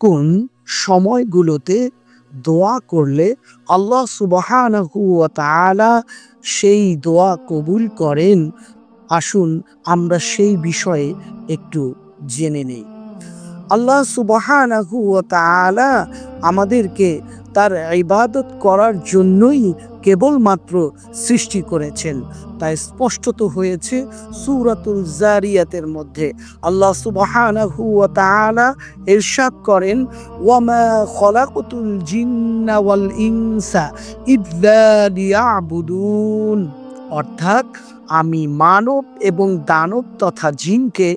কোন সময়গুলোতে দোয়া করলে আল্লাহ সুবহানাহু ওয়া তাআলা সেই দোয়া কবুল করেন, আসুন আমরা সেই বিষয়ে একটু জেনে নেই। আল্লাহ সুবহানাহু ওয়া তাআলা আমাদেরকে তার ইবাদত করার জন্যই কেবলমাত্র সৃষ্টি করেছেন। তাই স্পষ্টত হয়েছে সূরাতুল যারিয়াতের মধ্যে আল্লাহ সুবহানাহু ওয়া তাআলা ইরশাদ করেন, ওয়ামা খলাকতুল জিন্না ওয়াল ইনসা ইল্লা লিয়াবুদুন, অর্থাৎ আমি মানব এবং দানব তথা জিনকে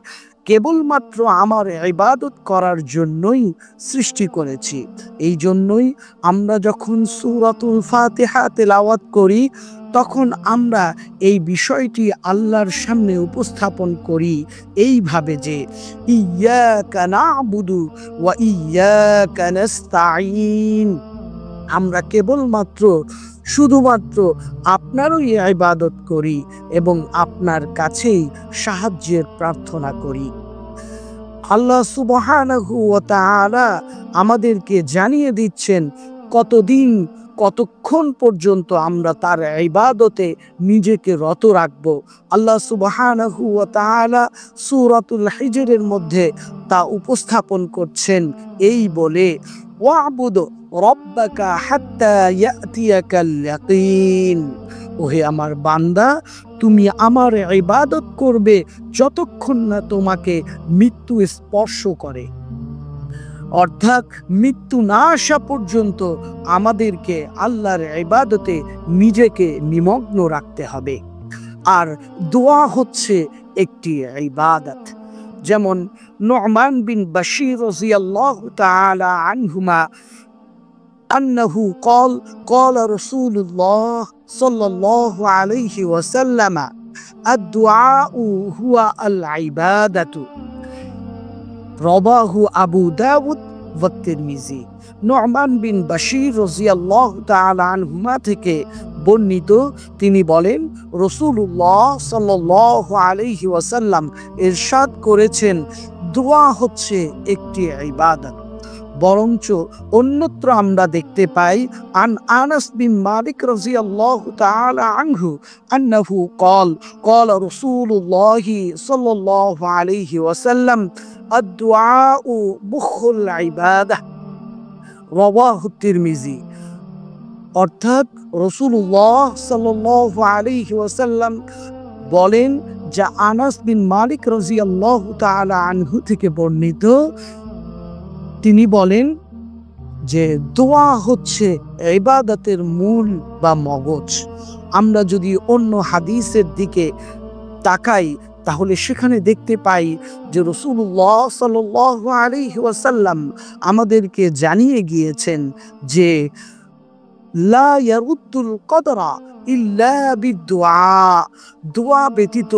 কেবলমাত্র আমার ইবাদত করার জন্যই সৃষ্টি করেছি। এই জন্যই আমরা যখন সূরাতুল ফাতিহা তেলাওয়াত করি তখন আমরা এই বিষয়টি আল্লাহর সামনে উপস্থাপন করি এইভাবে যে ইয়্যাকা না'বুদু ওয়া ইয়্যাকা নাস্তাঈন, আমরা কেবলমাত্র শুধুমাত্র আপনারই ইবাদত করি এবং আপনার কাছেই সাহায্যের প্রার্থনা করি। আল্লাহ সুবহানাহু ওয়া তাআলা আমাদেরকে জানিয়ে দিচ্ছেন কতক্ষণ পর্যন্ত আমরা তার ইবাদতে নিজেকে রত রাখব। আল্লাহ সুবহানাহু ওয়া তাআলা সূরাতুল হিজরের মধ্যে তা উপস্থাপন করছেন এই বলে, ওয়া'বুদ রাব্বাকা হাত্তা ইয়াতিয়াকাল ইয়াকিন, ওহে আমার বান্দা, তুমি আমার ইবাদত করবে যতক্ষণ না তোমাকে মৃত্যু স্পর্শ করে। অর্থাৎ মৃত্যু না আসা পর্যন্ত আমাদেরকে আল্লাহর ইবাদতে নিজেকে নিমগ্ন রাখতে হবে। আর দোয়া হচ্ছে একটি ইবাদত। যেমন নু'মান বিন বাশীর রাদিয়াল্লাহু তাআলা আনহুমা আন্নাহু ক্বালা রাসূলুল্লাহ সাল্লাল্লাহু আলাইহি ওয়াসাল্লাম আদ-দুআউ হুয়া আল-ইবাদাতু, রাওয়াহু আবু দাউদ ওয়া তিরমিজি। নু'মান বিন বাশীর রাদিয়াল্লাহু তাআলা আনহুমা থেকে বর্ণিত, তিনি বলেন রাসূলুল্লাহ সাল্লাল্লাহু আলাইহি ওয়াসাল্লাম ইরশাদ করেছেন, দোয়া হচ্ছে একটি ইবাদত। বরঞ্চ অন্যত্র আমরা দেখতে পাই আনাস বিন মালিক রাদিয়াল্লাহু তাআলা আনহু আন্নাহু ক্বালা রাসূলুল্লাহি সাল্লাল্লাহু আলাইহি ওয়াসাল্লাম আদ-দুআউ মুখুল ইবাদাহ, রাওয়াহু তিরমিজি। অর্থাৎ রাসূলুল্লাহ সাল্লাল্লাহু আলাইহি ওয়াসাল্লাম বলেন, যা আনাস বিন মালিক রাদিয়াল্লাহু তাআলা আনহু থেকে বর্ণিত, তিনি বলেন যে দোয়া হচ্ছে ইবাদতের মূল বা মগজ। আমরা যদি অন্য হাদিসের দিকে তাকাই তাহলে সেখানে দেখতে পাই যে রাসূলুল্লাহ সাল্লাল্লাহু আলাইহি ওয়াসাল্লাম আমাদেরকে জানিয়ে গিয়েছেন যে লা ইয়ারুদ্দুল কদরা ইল্লা বিদুআ, দোয়া ব্যতীত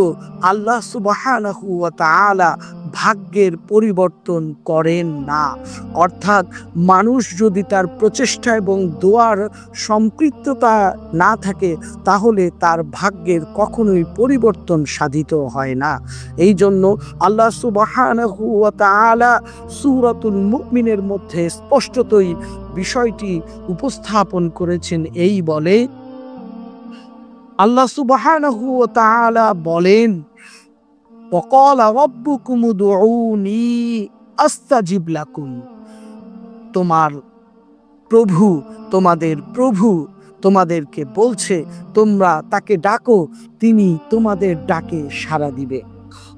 আল্লাহ সুবহানাহু ওয়া তাআলা ভাগ্যের পরিবর্তন করেন না। অর্থাৎ মানুষ যদি তার প্রচেষ্টা এবং দোয়ার সম্পৃক্ততা না থাকে তাহলে তার ভাগ্যের কখনোই পরিবর্তন সাধিত হয় না। এই জন্য আল্লাহ সুবহানাহু ওয়া তাআলা সূরাতুল মুমিনের মধ্যে স্পষ্টতই বিষয়টি উপস্থাপন করেছেন এই বলে, আল্লাহ সুবহানাহু ওয়া তাআলা বলেন, ওয়াকালা রাব্বুকুম উদউনি আস্তাজিব লাকুম, তোমাদের প্রভু তোমাদেরকে বলছে তোমরা তাকে ডাকো, তিনি তোমাদের ডাকে সাড়া দিবে।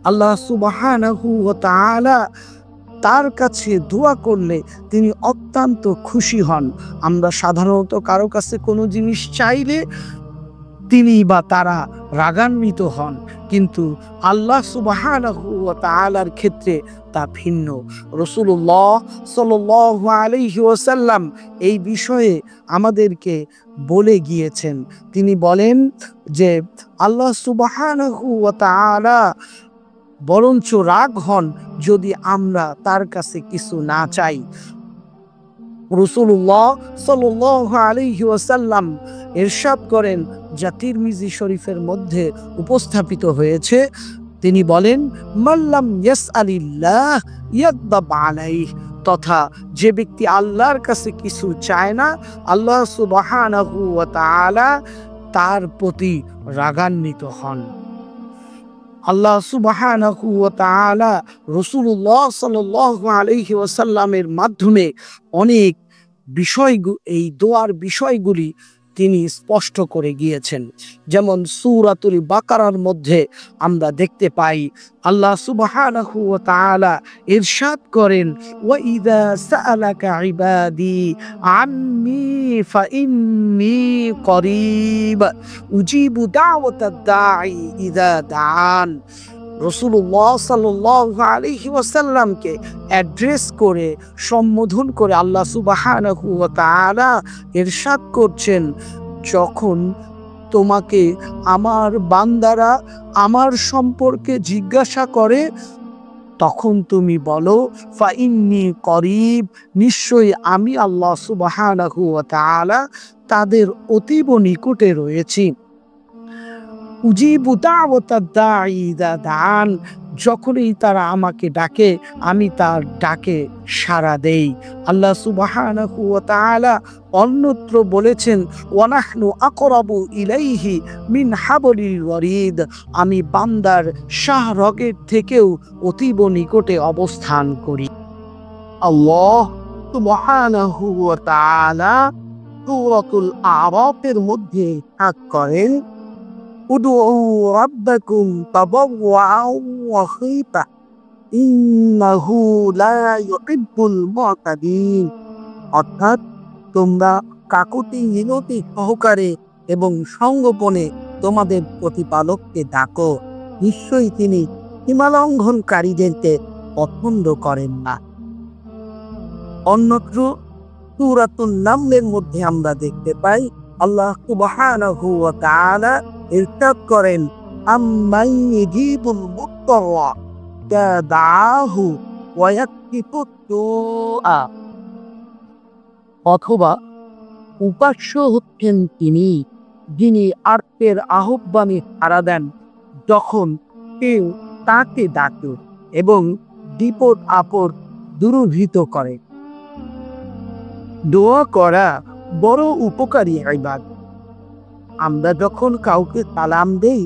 আল্লাহ সুবহানাহু ওয়া তাআলা তার কাছে দোয়া করলে তিনি অত্যন্ত খুশি হন। আমরা সাধারণত কারো কাছে কোনো জিনিস চাইলে তিনি বা তারা রাগান্বিত হন, কিন্তু আল্লাহ সুবহানাহু ওয়া তাআলার ক্ষেত্রে তা ভিন্ন। রাসূলুল্লাহ সাল্লাল্লাহু আলাইহি ওয়াসাল্লাম এই বিষয়ে আমাদেরকে বলে গিয়েছেন। তিনি বলেন যে আল্লাহ সুবহানাহু ওয়া তাআলা বরঞ্চ রাগ হন যদি আমরা তার কাছে কিছু না চাই। রাসূলুল্লাহ সাল্লাল্লাহু আলাইহি ওয়াসাল্লাম ইরশাদ করেন, যা তিরমিজি শরীফের মধ্যে উপস্থাপিত হয়েছে, তিনি বলেন, মাল্লাম ইয়াসআলিল্লাহ ইয়াগদাব আলাইহি, তথা যে ব্যক্তি আল্লাহর কাছে কিছু চায় না, আল্লাহ সুবহানাহু ওয়া তাআলা তার প্রতি রাগান্বিত হন। আল্লাহ সুবহানাহু ওয়া তাআলা রাসূলুল্লাহ সাল্লাল্লাহু আলাইহি ওয়াসাল্লামের মাধ্যমে অনেক এই দোয়ার বিষয়গুলি তিনি স্পষ্ট করে গিয়েছেন। যেমন সূরাতুল বাকারার মধ্যে আমরা দেখতে পাই আল্লাহ সুবহানাহু ওয়া তাআলা ইরশাদ করেন, ওয়া ইযা সাআলাকা ইবাদি আন্নী ফাইন্নী করিব উজিবু দাওয়াতাদ দাঈ ইযা দাআন। রাসূলুল্লাহ সাল্লাল্লাহু আলাইহি ওয়াসাল্লামকে অ্যাড্রেস করে, সম্বোধন করে আল্লাহ সুবহানাহু ওয়া তাআলা ইরশাদ করছেন, যখন তোমাকে আমার বান্দারা আমার সম্পর্কে জিজ্ঞাসা করে তখন তুমি বলো ফাইন্নী করিব, নিশ্চয়ই আমি আল্লাহ সুবহানাহু ওয়া তাআলা তাদের অতীব নিকটে রয়েছি। উজিবু দাওয়াতাদ দাঈ ইযা দাআন, যখনই তারা আমাকে ডাকে আমি তার ডাকে সাড়া দেই। আল্লাহ সুবহানাহু ওয়া তাআলা অন্যত্র বলেছেন, ওয়া নাহনু আকরাবু ইলাইহি মিন হাবলিল ওয়ারিদ, আমি বান্দার শাহরগের থেকেও অতীব নিকটে অবস্থান করি। আল্লাহ সুবহানাহু ওয়া তাআলা সূরাতুল আরাফের মধ্যে হাক করেন, উদউ রাব্বাকুম তাদাররুআন ওয়া খীফা ইন্নাহু লা ইউহিব্বুল মু'তাদিন, অর্থাৎ তোমরা কাকুতি মিনতি সহকারে এবং সঙ্গোপনে তোমাদের প্রতিপালককে ডাকো, নিশ্চয়ই তিনি সীমালঙ্ঘনকারীদেরকে পছন্দ করেন না। অন্যত্র সূরাতুন নামলের মধ্যে আমরা দেখতে পাই আল্লাহ সুবহানাহু ওয়া তাআলা ইরশাদ করেন, আম্মান ইউজিবুল মুত্তারা ইযা দাআহু ওয়া ইয়াকশিফুস সুআ, অথবা উপাস্য হচ্ছেন তিনি যিনি আর্তের আহ্বানে সাড়া দেন যখন কেউ তাকে ডাকে এবং বিপদ আপদ দূরীভূত করে। দোয়া করা বড় উপকারী ইবাদত। আমরা যখন কাউকে সালাম দেই,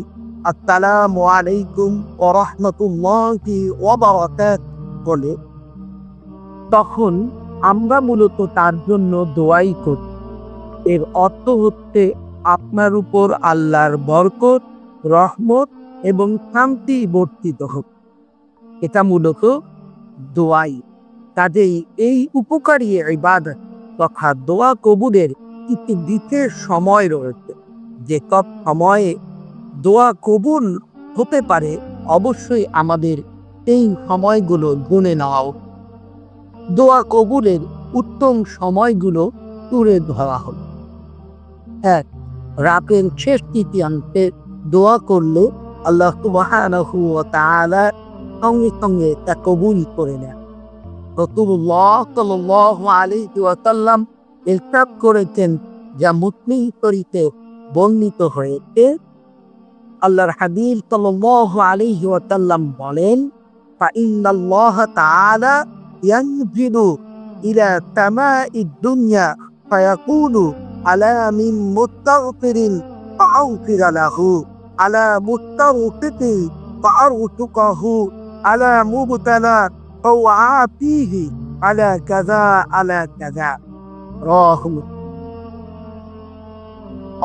আসসালামু আলাইকুম ওয়া রাহমাতুল্লাহি ওয়া বারাকাতুহু বলে, তখন আমরা মূলত তার জন্য দোয়াই করি। এর অর্থ হচ্ছে আপনার উপর আল্লাহর বরকত, রহমত এবং শান্তি বর্ষিত হোক। এটা মূলত দোয়াই। কাজেই এই উপকারী ইবাদত তথা দোয়া কবুলের কিছু বিশেষ সময় রয়েছে, যে সব সময়ে দোয়া কবুল হতে পারে অবশ্যই আমাদের এই সময়গুলো গুনে নেওয়াও। দোয়া কবুলের উত্তম সময়গুলো তুলে ধরা হলো। এক, রাতের শেষ তৃতীয়াংশে দোয়া করলে আল্লাহ সুবহানাহু ওয়া তাআলা সঙ্গে সঙ্গে তা কবুল করে নেন। রাসূলুল্লাহ সাল্লাল্লাহু আলাইহি ওয়াসাল্লাম ইরশাদ করেছেন, যা মুসলিম শরীফে বর্ণিত হয়েছে, আল্লাহর হাবিব সাল্লাল্লাহু আলাইহি ওয়াসাল্লাম বলেন, ফাইন্নাল্লাহ তাআলা ইয়ানজিলু ইলা সামাঈদ দুনিয়া ফায়াকুলু আলা মিন মুস্তাগফিরিন ফাআগফির লাহু আলা মুস্তাগফিরিন ফাআরতুকাহু আলা মুবতালা ফাআফিহি আলা কাযা আলা কাযা।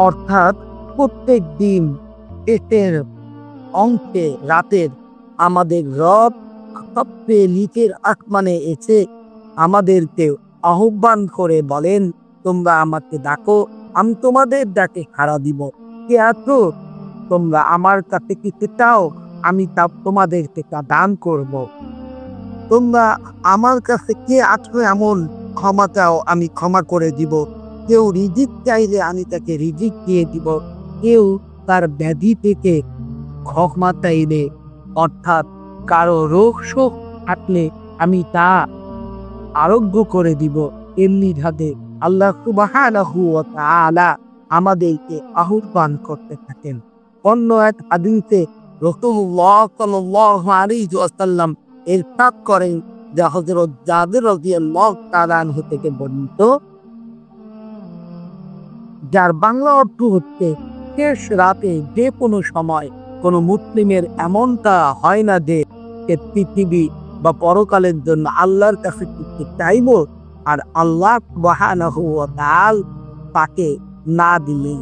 অর্থাৎ প্রত্যেক দিন পেটের অংশে রাতের আমাদের রব সবচেয়ে নিচের আসমানে এসে আমাদেরকে আহ্বান করে বলেন, তোমরা আমাকে ডাকো, আমি তোমাদের ডাকে সাড়া দিব। কে আছো? তোমরা আমার কাছে কিছু চাও, আমি তা তোমাদেরকে তা দান করব। তোমরা আমার কাছে কে আছো এমন, ক্ষমা চাও, আমি ক্ষমা করে দিব। কেউ রিজিক চাইলে আমি তাকে রিজিক দিয়ে দিব। কেউ তার ব্যাধি থেকে ক্ষমা চাইলে, অর্থাৎ কারো রোগ শোক থাকলে আমি তা আরোগ্য করে দিব। এমনি ভাবে আল্লাহ সুবহানাহু ওয়া তাআলা আমাদেরকে আহ্বান করতে থাকেন। অন্য এক হাদিসে রাসূলুল্লাহ সাল্লাল্লাহু আলাইহি ওয়াসাল্লাম ইরশাদ করেন, যা হযরত জাবের রাদিয়াল্লাহু তাআলা আনহু থেকে বর্ণিত, যার বাংলা অর্থ হচ্ছে শেষ রাতে যে কোনো সময় কোনো মুসলিমের এমনটা হয় না যে সে পৃথিবী বা পরকালের জন্য আল্লাহর কাছে কিছু চাইব আর আল্লাহ সুবহানাহু ওয়া তাআলা তাকে না দিলেই,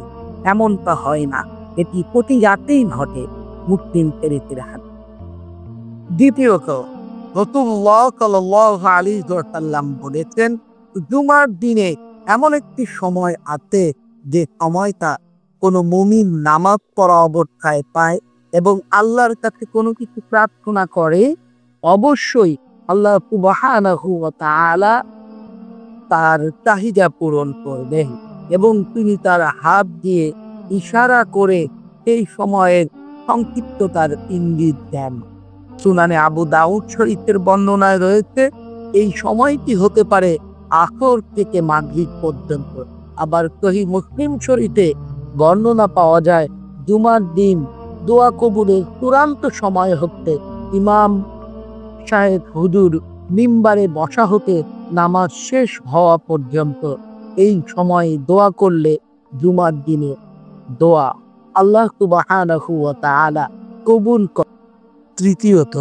এমনটা হয় না। এটি প্রতি রাতেই ঘটে মুসলিম চরিত্রের হাতে। দ্বিতীয়ত, রাসূলুল্লাহ সাল্লাল্লাহু আলাইহি ওয়াসাল্লাম বলেছেন, জুমার দিনে এমন একটি সময় আছে যে সময়টা কোনো মুমিন নামাজ পড়া অবস্থায় পায় এবং আল্লাহর কাছে কোনো কিছু প্রার্থনা করে, অবশ্যই আল্লাহ সুবহানাহু ওয়া তাআলা তার চাহিদা পূরণ করবেন এবং তিনি তার হাত দিয়ে ইশারা করে এই সময়ের সংক্ষিপ্ততার ইঙ্গিত দেন। সুনানে আবু দাউদ শরীফের বর্ণনায় রয়েছে, এই সময়টি হতে পারে আসর থেকে মাগরিব পর্যন্ত। আবার সহিহ মুসলিম শরীফে বর্ণনা পাওয়া যায়, জুমার দিন দোয়া কবুলের চূড়ান্ত সময় হতে ইমাম সাহেব হুজুর মিম্বারে বসা হতে নামাজ শেষ হওয়া পর্যন্ত। এই সময় দোয়া করলে জুমার দিনে দোয়া আল্লাহ সুবহানাহু ওয়া তাআলা কবুল করেন। তৃতীয়ত,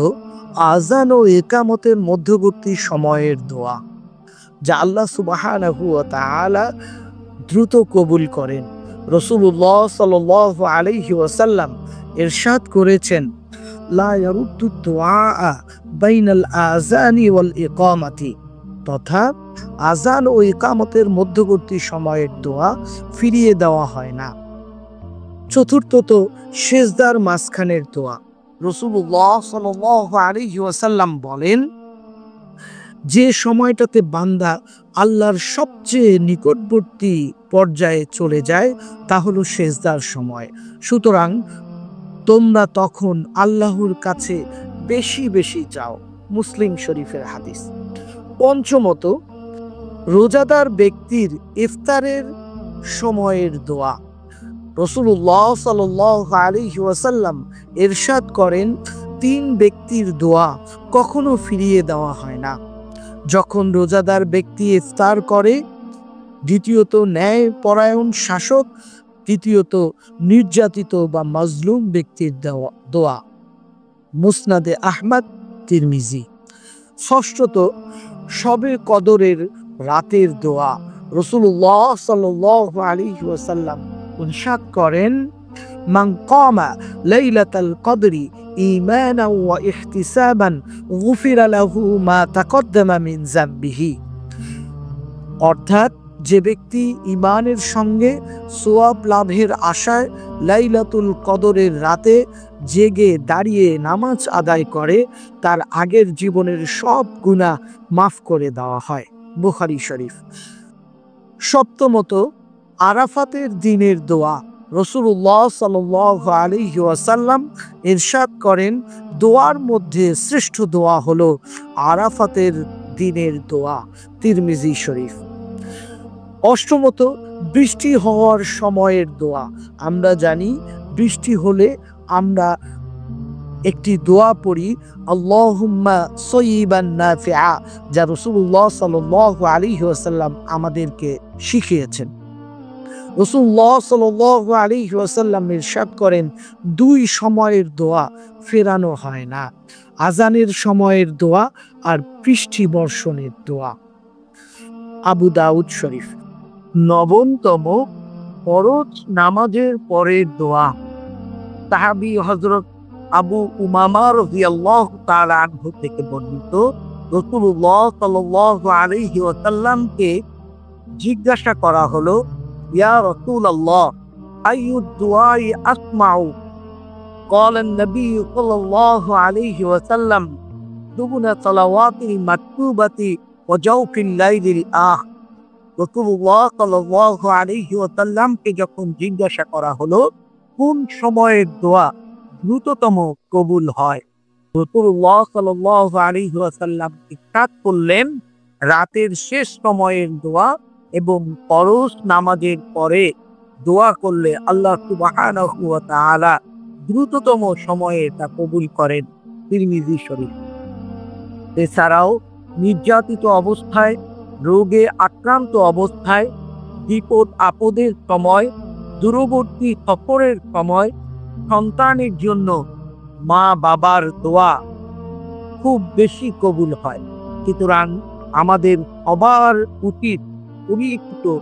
আযান ও ইকামতের মধ্যবর্তী সময়ের দোয়া, যা আল্লাহ সুবহানাহু ওয়া তাআলা দ্রুত কবুল করেন। রাসূলুল্লাহ সাল্লাল্লাহু আলাইহি ওয়াসাল্লাম ইরশাদ করেছেন, লা ইয়ারুদ্দু দুআ বাইনাল আযানি ওয়াল ইকামাতি, তথা আযান ও ইকামতের মধ্যবর্তী সময়ের দোয়া ফিরিয়ে দেওয়া হয় না। চতুর্থত, সিজদার মাঝখানের দোয়া। রাসূলুল্লাহ সাল্লাল্লাহু আলাইহি ওয়াসাল্লাম বলেন, যে সময়টাতে বান্দা আল্লাহর সবচেয়ে নিকটবর্তী পর্যায়ে চলে যায় তা হলো সিজদার সময়। সুতরাং তোমরা তখন আল্লাহর কাছে বেশি বেশি যাও। মুসলিম শরীফের হাদিস। পঞ্চমত, রোজাদার ব্যক্তির ইফতারের সময়ের দোয়া। রাসূলুল্লাহ সাল্লাল্লাহু আলাইহি ওয়াসাল্লাম ইরশাদ করেন, তিন ব্যক্তির দোয়া কখনো ফিরিয়ে দেওয়া হয় না। যখন রোজাদার ব্যক্তি ইফতার করে, দ্বিতীয়ত ন্যায় পরায়ণ শাসক, তৃতীয়ত নির্যাতিত বা মাজলুম ব্যক্তির দোয়া। মুসনাদে আহমদ, তিরমিজি। ষষ্ঠত, শবে কদরের রাতের দোয়া। রাসূলুল্লাহ সাল্লাল্লাহু আলাইহি ওয়াসাল্লাম ইরশাদ করেন, মান কামা লাইলাতাল কদরি ঈমানান ওয়া ইহতিসাবান গুফিরা লাহু মা তাকদ্দামা মিন যামবিহি। অর্থাৎ, যে ব্যক্তি ঈমানের সঙ্গে সওয়াব লাভের আশায় লাইলাতুল কদরের রাতে জেগে দাঁড়িয়ে নামাজ আদায় করে, তার আগের জীবনের সব গুনাহ মাফ করে দেওয়া হয়। বুখারী শরীফ। সপ্তমত, আরাফাতের দিনের দোয়া। রাসূলুল্লাহ সাল্লাল্লাহু আলাইহি ওয়াসাল্লাম ইরশাদ করেন, দোয়ার মধ্যে শ্রেষ্ঠ দোয়া হলো আরাফাতের দিনের দোয়া। তিরমিজি শরীফ। অষ্টমত, বৃষ্টি হওয়ার সময়ের দোয়া। আমরা জানি বৃষ্টি হলে আমরা একটি দোয়া পড়ি, আল্লাহুম্মা সয়িবান নাফিআ, যা রাসূলুল্লাহ সাল্লাল্লাহু আলাইহি ওয়াসাল্লাম আমাদেরকে শিখিয়েছেন। রাসূলুল্লাহ সাল্লাল্লাহু আলাইহি ওয়াসাল্লাম ইরশাদ করেন, দুই সময়ের দোয়া ফেরানো হয় না, আজানের সময়ের দোয়া আর বৃষ্টি বর্ষণের দোয়া। আবু দাউদ শরীফ। নবমতম, ফরজ নামাজের পরের দোয়া। সাহাবী হযরত আবু উমামা রাদিয়াল্লাহু তাআলা আনহু থেকে বর্ণিত, রাসূলুল্লাহ সাল্লাল্লাহু আলাইহি ওয়াসাল্লামকে জিজ্ঞাসা করা হলো, ইয়া রাসূলুল্লাহ, আইয়ুদ দুআই আসমাউ? ক্বালা নবী সাল্লাল্লাহু আলাইহি ওয়াসাল্লাম, দুবুনা সালাওয়াতিল মাকতুবাতি ওয়া জাওফিল লাইলিল আখির। রাসূলুল্লাহ সাল্লাল্লাহু আলাইহি ওয়াসাল্লামকে যখন জিজ্ঞাসা করা হলো কোন সময়ের দোয়া দ্রুততম কবুল হয়, রাসূলুল্লাহ সাল্লাল্লাহু আলাইহি ওয়াসাল্লাম ইরশাদ করলেন, রাতের শেষ সময়ের দোয়া এবং ফরজ নামাজের পরে দোয়া করলে আল্লাহ সুবহানাহু ওয়া তাআলা দ্রুততম সময়ে তা কবুল করেন। তিরমিজি শরীফ। এছাড়াও নির্যাতিত অবস্থায়, রোগে আক্রান্ত অবস্থায়, বিপদ আপদের সময়, দূরবর্তী সফরের সময় সন্তানের জন্য মা বাবার দোয়া খুব বেশি কবুল হয়। সুতরাং আমাদের সবার উচিত উল্লিখিত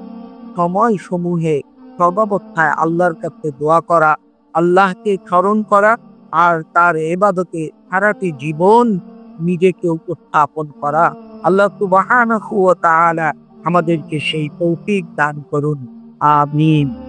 সময়সমূহে সর্বাবস্থায় আল্লাহর কাছে দোয়া করা, আল্লাহকে স্মরণ করা, আর তার ইবাদতে সারাটি জীবন নিজেকে উপস্থাপন করা। আল্লাহ সুবহানাহু ওয়া তাআলা আমাদেরকে সেই তৌফিক দান করুন। আমিন।